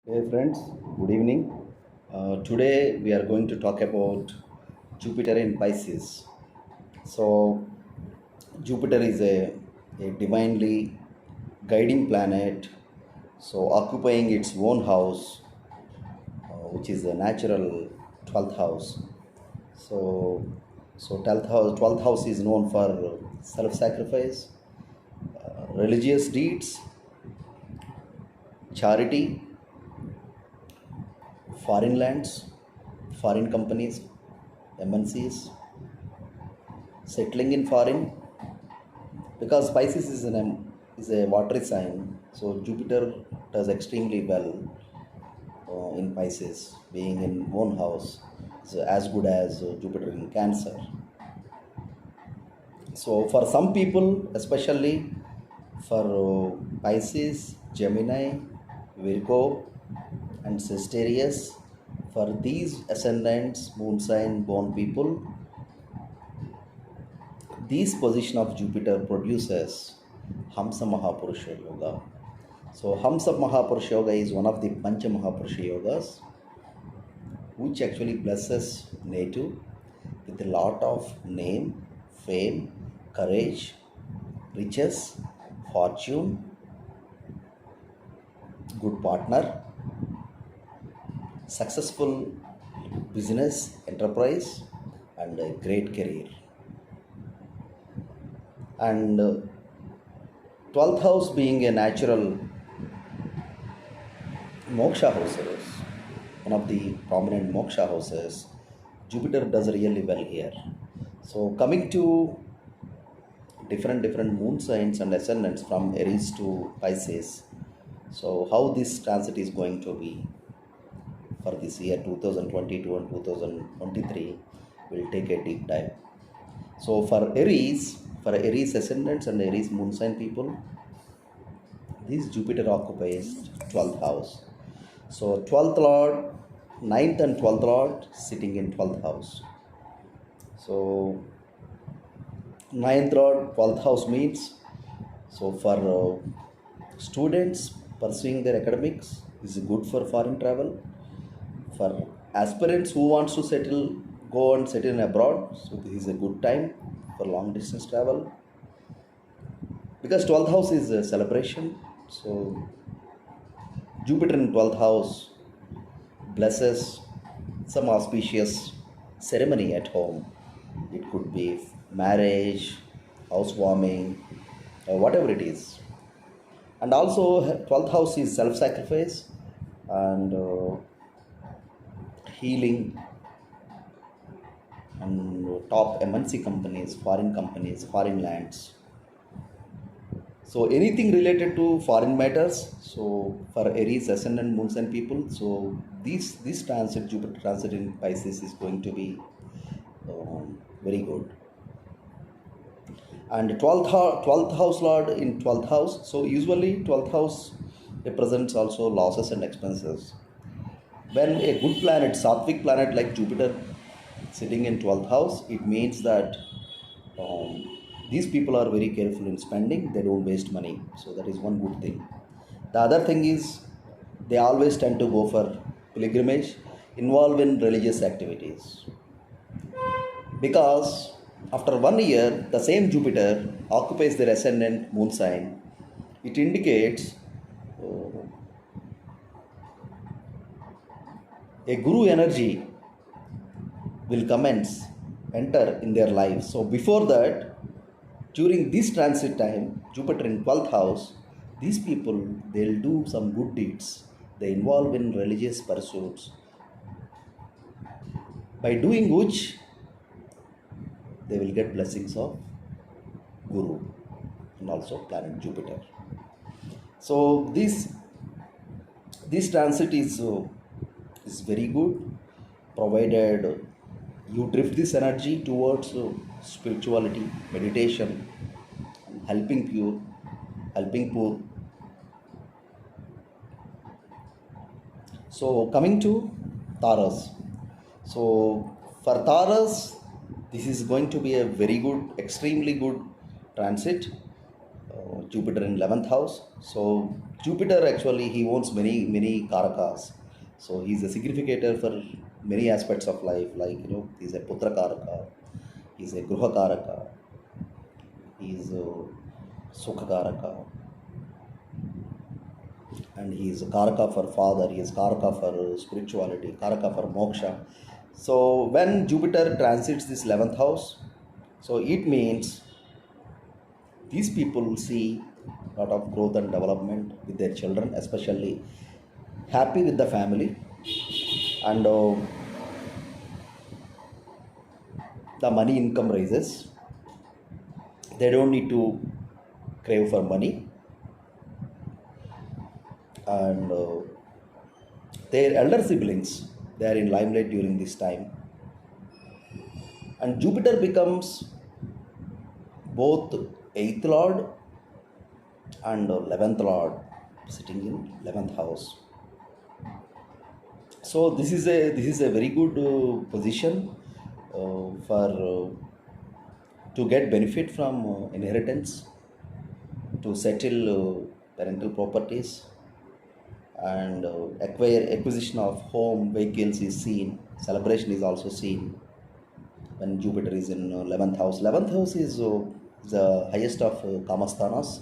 Hey friends, good evening. Today we are going to talk about Jupiter in Pisces. So, Jupiter is a divinely guiding planet, so occupying its own house, which is a natural 12th house. So, so 12th house is known for self sacrifice, religious deeds, charity, foreign lands, foreign companies, MNCs, settling in foreign, because Pisces is a watery sign, so Jupiter does extremely well in Pisces, being in own house, so as good as Jupiter in Cancer. So for some people, especially for Pisces, Gemini, Virgo, and Sagittarius, for these ascendants, moon sign born people, this position of Jupiter produces Hamsa Mahapurusha Yoga. So Hamsa Mahapurusha Yoga is one of the Pancha Mahapurusha Yogas, which actually blesses native with a lot of name, fame, courage, riches, fortune, good partner, successful business, enterprise, and a great career. And 12th house being a natural moksha houses, one of the prominent moksha houses, Jupiter does really well here. So coming to different moon signs and ascendants from Aries to Pisces. So how this transit is going to be for this year 2022 and 2023, we'll take a deep dive. So for Aries ascendants and Aries moon sign people, this Jupiter occupies 12th house. So 12th lord, 9th and 12th lord sitting in 12th house. So 9th lord, 12th house means, so for students pursuing their academics is good for foreign travel. For aspirants who wants to go and settle in abroad, so this is a good time for long distance travel. Because 12th house is a celebration, so Jupiter in 12th house blesses some auspicious ceremony at home. It could be marriage, housewarming, or whatever it is. And also 12th house is self-sacrifice and healing and top MNC companies, foreign lands. So anything related to foreign matters. So for Aries ascendant moon sign people, so this transit, Jupiter transit in Pisces is going to be very good. And 12th house lord in 12th house. So usually 12th house represents also losses and expenses. When a good planet, sattvic planet like Jupiter sitting in 12th house, it means that these people are very careful in spending, they don't waste money. So that is one good thing. The other thing is they always tend to go for pilgrimage, involved in religious activities. Because after 1 year, the same Jupiter occupies their ascendant moon sign. It indicates a guru energy will enter in their lives. So before that, during this transit time, Jupiter in 12th house, these people, they'll do some good deeds. They involve in religious pursuits. By doing which, they will get blessings of Guru and also planet Jupiter. So this transit is very good, provided you drift this energy towards spirituality, meditation, helping poor. So coming to Taurus. So for Taurus, this is going to be a very good, extremely good transit. Jupiter in 11th house. So Jupiter actually he owns many karakas, so he's a significator for many aspects of life. Like he's a putra karaka, he's a gruha karaka, he's a sukha karaka, and he is a karaka for father. He is karaka for spirituality, karaka for moksha. So when Jupiter transits this 11th house, so it means these people will see a lot of growth and development with their children, especially happy with the family, and the money income rises. They don't need to crave for money, and their elder siblings, they are in limelight during this time, and Jupiter becomes both 8th lord and 11th lord, sitting in 11th house. So this is a very good position for to get benefit from inheritance, to settle parental properties, and acquisition of home vehicles is seen. Celebration is also seen when Jupiter is in 11th house. 11th house is the highest of Kamasthanas.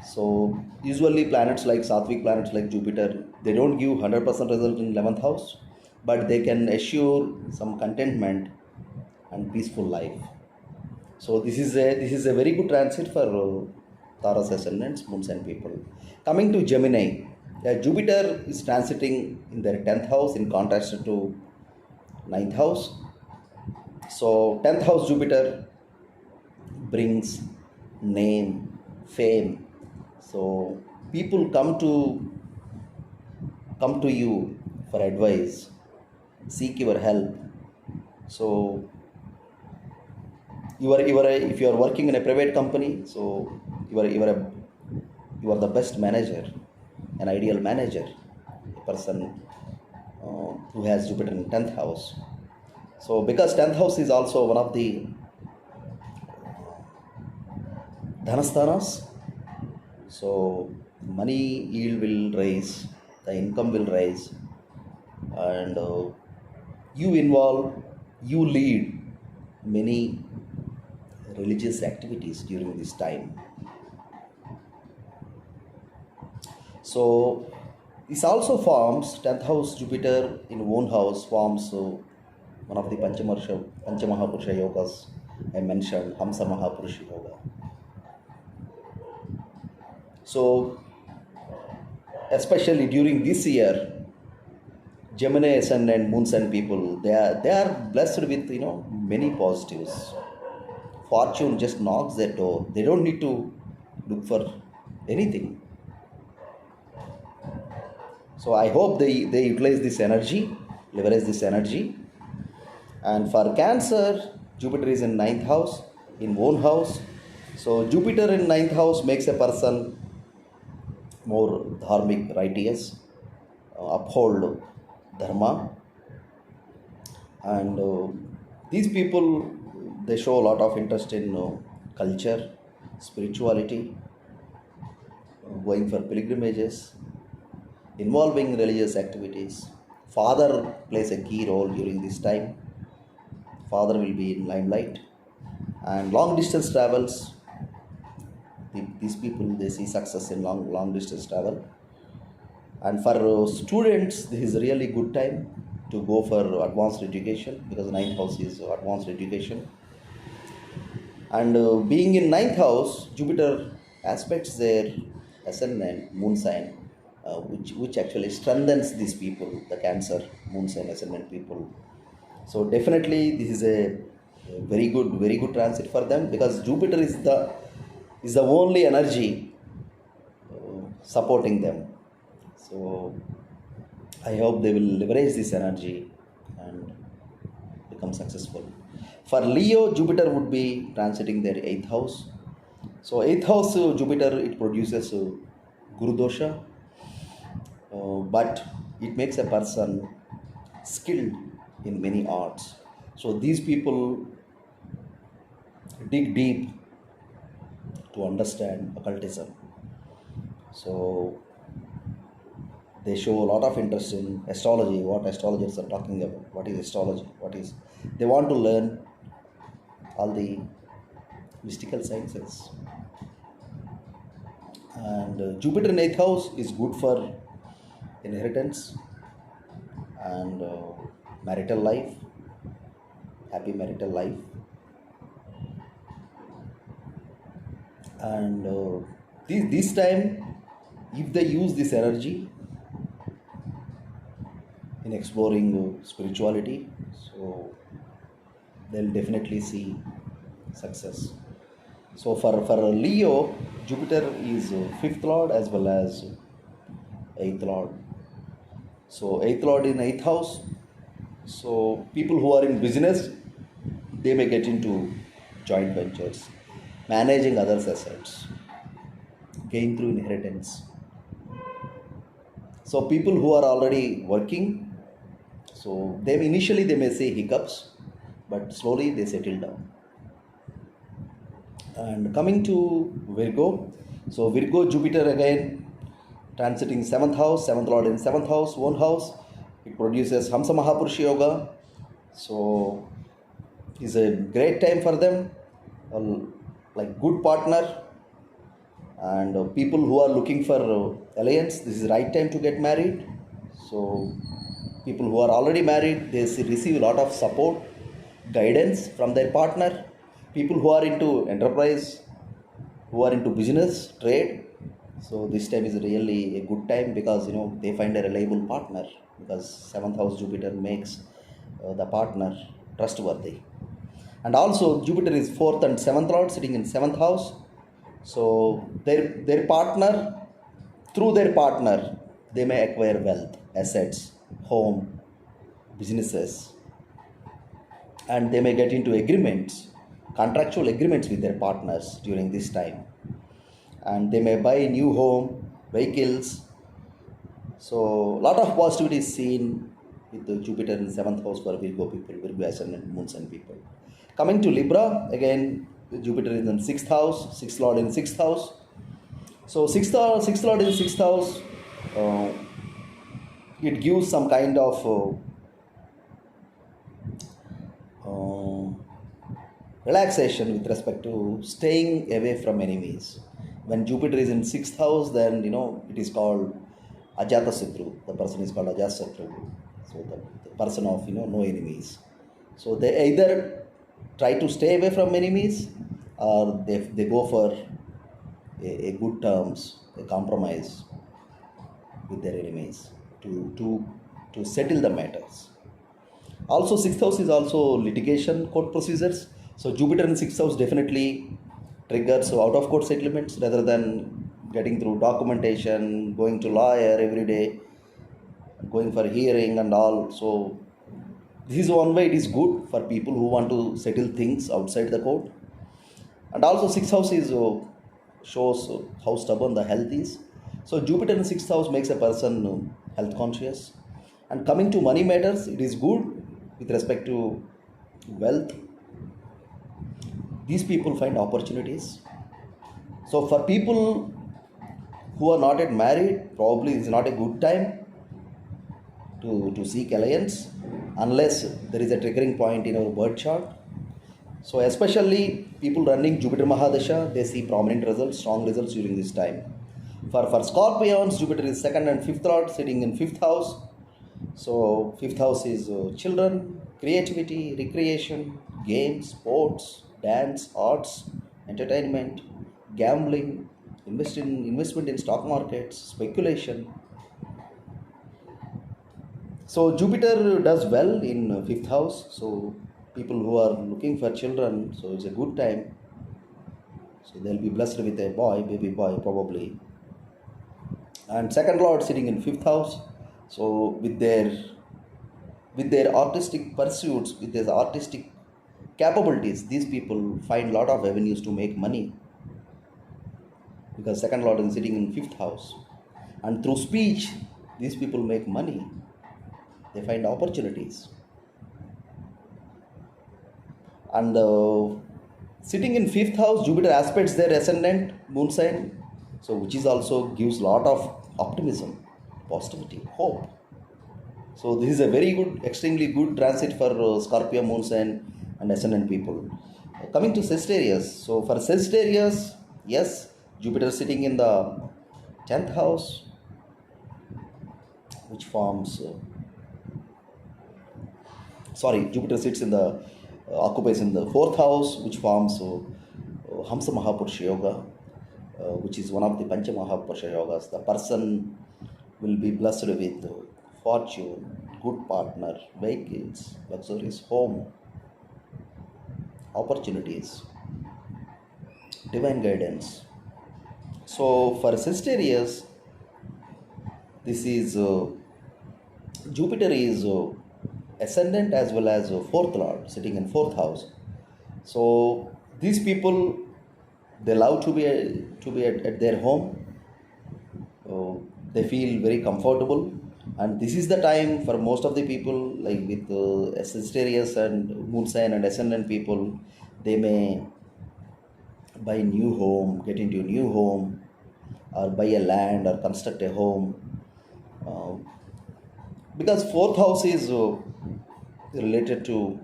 So usually planets like Sattvic planets like Jupiter, they don't give 100% result in 11th house, but they can assure some contentment and peaceful life. So this is a very good transit for Taurus ascendants, moon sign people. Coming to Gemini, Jupiter is transiting in their 10th house in contrast to 9th house. So 10th house Jupiter brings name, fame. So people come to you for advice, seek your help. So if you are working in a private company, so you are the best manager, an ideal manager, a person who has Jupiter in 10th house. So because 10th house is also one of the dhanasthanas, so money yield will rise, the income will rise, and you lead many religious activities during this time. So this also forms 10th house Jupiter in own house forms one of the Panchamahapurusha yogas I mentioned, Hamsa Mahapurusha yoga. So especially during this year, Gemini ascendant moon sign people, they are blessed with many positives. Fortune just knocks their door. They don't need to look for anything. So I hope they utilize this energy, leverage this energy. And for Cancer, Jupiter is in 9th house, in own house. So Jupiter in 9th house makes a person more dharmic, righteous, uphold dharma, and these people, they show a lot of interest in culture, spirituality, going for pilgrimages, involving religious activities. Father plays a key role during this time. Father will be in limelight, and long distance travels. These people, they see success in long distance travel. And for students, this is a really good time to go for advanced education, because ninth house is advanced education. And being in ninth house, Jupiter aspects their ascendant moon sign, which actually strengthens these people, the Cancer moon sign ascendant people. So definitely this is a very good transit for them, because Jupiter is the only energy supporting them. So I hope they will leverage this energy and become successful. For Leo, Jupiter would be transiting their 8th house. So 8th house Jupiter, it produces Guru dosha, but it makes a person skilled in many arts. So these people dig deep to understand occultism. So they show a lot of interest in astrology, what astrologers are talking about, what is astrology, what is, they want to learn all the mystical sciences. And Jupiter in 8th house is good for inheritance and marital life, happy marital life. And this time, if they use this energy in exploring spirituality, so they'll definitely see success. So for Leo, Jupiter is 5th lord as well as 8th lord. So 8th lord in 8th house. So people who are in business, they may get into joint ventures, managing others' assets, gain through inheritance. So people who are already working, so they initially they may say hiccups, but slowly they settle down. And coming to Virgo, so Virgo Jupiter again transiting 7th house, 7th lord in 7th house, own house. It produces Hamsa Mahapurusha Yoga. So it's a great time for them, like good partner. And people who are looking for alliance, this is the right time to get married. So people who are already married, they receive a lot of support, guidance from their partner. People who are into enterprise, who are into business, trade, so this time is really a good time because they find a reliable partner, because 7th house Jupiter makes the partner trustworthy. And also Jupiter is 4th and 7th lord sitting in 7th house. So their partner, through their partner, they may acquire wealth, assets, home, businesses, and they may get into agreements, contractual agreements with their partners during this time. And they may buy a new home, vehicles. So a lot of positivity is seen with the Jupiter in 7th house for Virgo people, Virgo Ascendant, Moon Sign people. Coming to Libra, again Jupiter is in 6th house, 6th lord in 6th house. So 6th lord in 6th house, it gives some kind of relaxation with respect to staying away from enemies. When Jupiter is in 6th house, then it is called Ajata Satru. The person is called Ajata Satru. So the person of no enemies. So they either try to stay away from enemies, or they go for a good terms, a compromise with their enemies to settle the matters. Also 6th house is also litigation, court procedures. So Jupiter in 6th house definitely triggers out of court settlements rather than getting through documentation, going to lawyer every day, going for hearing and all. So this is one way it is good for people who want to settle things outside the court. And also 6th house is shows how stubborn the health is. So Jupiter in 6th house makes a person health conscious. And coming to money matters, it is good with respect to wealth. These people find opportunities. So for people who are not yet married, probably it's not a good time to seek alliance unless there is a triggering point in our birth chart. So especially people running Jupiter Mahadasha, they see prominent results, strong results during this time. For Scorpions, Jupiter is 2nd and 5th lord sitting in 5th house. So 5th house is children, creativity, recreation, games, sports, dance, arts, entertainment, gambling, investment in stock markets, speculation. So Jupiter does well in 5th house. So people who are looking for children, so it's a good time. So they'll be blessed with a boy, baby boy probably. And 2nd lord sitting in 5th house. So with their artistic pursuits, with their artistic capabilities, these people find a lot of avenues to make money, because 2nd lord is sitting in 5th house. And through speech, these people make money. They find opportunities. And sitting in 5th house, Jupiter aspects their ascendant, moon sign. So which is also gives lot of optimism, positivity, hope. So this is a very good, extremely good transit for Scorpio moon sign and ascendant people. Coming to Sagittarius. So for Sagittarius, yes, Jupiter sitting in the 10th house, which forms, Jupiter sits in the, occupies in the 4th house, which forms Hamsa Mahapurusha Yoga, which is one of the Pancha Mahapurusha Yogas. The person will be blessed with fortune, good partner, vehicles, luxurious home, opportunities, divine guidance. So for Sagittarius, this is Jupiter is ascendant as well as fourth lord sitting in 4th house. So these people, they love to be at their home. They feel very comfortable, and this is the time for most of the people, like with Sagittarius and moon sign and ascendant people, they may buy a new home, get into a new home, or buy a land or construct a home, because 4th house is related to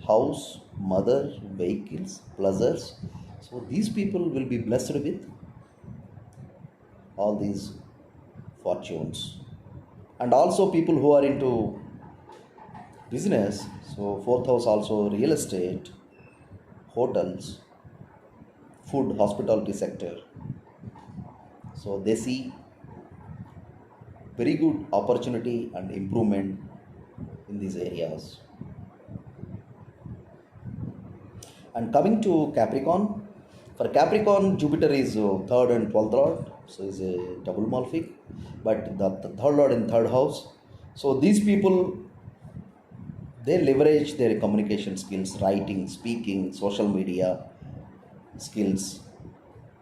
house, mother, vehicles, pleasures. So these people will be blessed with all these fortunes. And also people who are into business, so 4th house also real estate, hotels, food, hospitality sector. So they see very good opportunity and improvement in these areas. And coming to Capricorn, for Capricorn, Jupiter is 3rd and 12th lord, so is a double malefic, but the 3rd lord in 3rd house. So these people, they leverage their communication skills, writing, speaking, social media skills,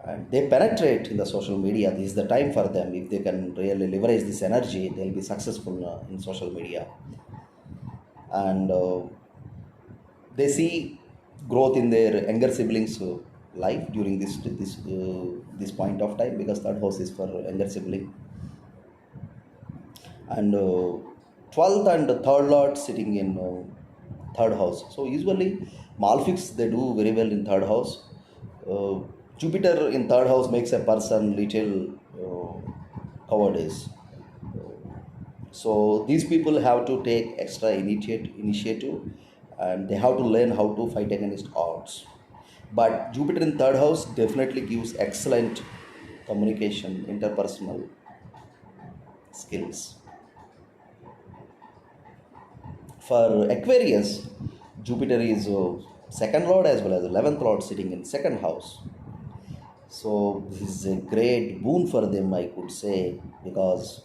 and they penetrate in the social media. This is the time for them. If they can really leverage this energy, they'll be successful in social media. And they see growth in their younger siblings' life during this point of time, because 3rd house is for younger sibling. And 12th and 3rd lord sitting in 3rd house. So usually malefics, they do very well in 3rd house. Jupiter in 3rd house makes a person little cowardice. So these people have to take extra initiative, and they have to learn how to fight against odds. But Jupiter in 3rd house definitely gives excellent communication, interpersonal skills. For Aquarius, Jupiter is 2nd lord as well as 11th lord sitting in 2nd house. So this is a great boon for them, I could say, because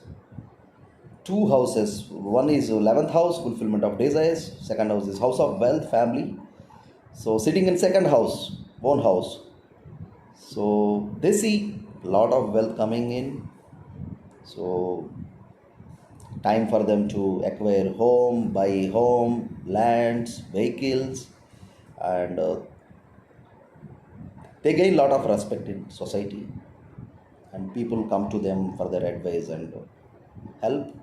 2 houses, one is 11th house, fulfillment of desires, 2nd house is house of wealth, family. So sitting in 2nd house, own house, so they see a lot of wealth coming in. So time for them to acquire home, buy home, lands, vehicles, and they gain a lot of respect in society, and people come to them for their advice and help.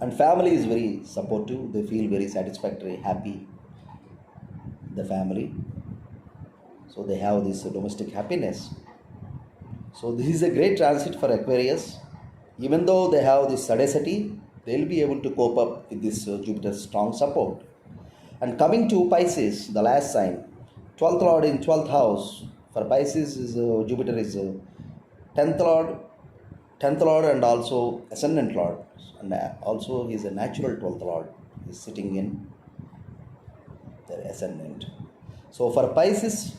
And family is very supportive. They feel very satisfactory, happy, the family. So they have this domestic happiness. So this is a great transit for Aquarius. Even though they have this sagacity, they'll be able to cope up with this Jupiter's strong support. And coming to Pisces, the last sign, 12th lord in 12th house. For Pisces, is Jupiter is 10th lord and also ascendant lord. And also he is a natural 12th lord. He is sitting in their ascendant. So for Pisces,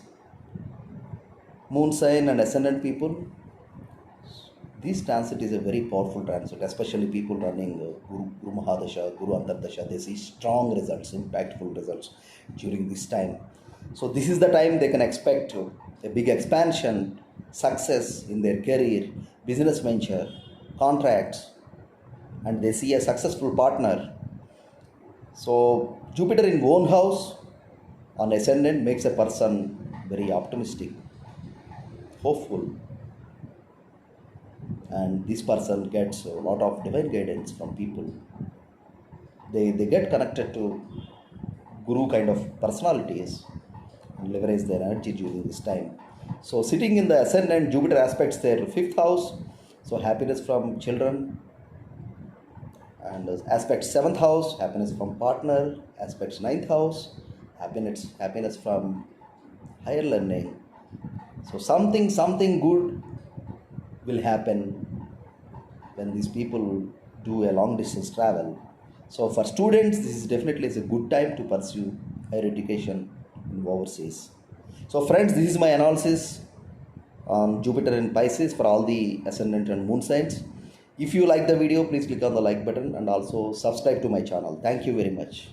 moon sign and ascendant people, this transit is a very powerful transit, especially people running Guru Mahadasha, Guru Antardasha. They see strong results, impactful results during this time. So this is the time they can expect a big expansion, success in their career, business venture, contracts, and they see a successful partner. So Jupiter in own house on ascendant makes a person very optimistic, hopeful, and this person gets a lot of divine guidance from people. They get connected to guru kind of personalities and leverage their energy during this time. So sitting in the ascendant, Jupiter aspects their fifth house, so happiness from children, and aspects seventh house, happiness from partner, aspects ninth house, happiness from higher learning. So something good will happen when these people do a long distance travel. So for students, this is definitely is a good time to pursue higher education in overseas. So friends, this is my analysis on Jupiter and Pisces for all the ascendant and moon signs. If you like the video, please click on the like button and also subscribe to my channel. Thank you very much.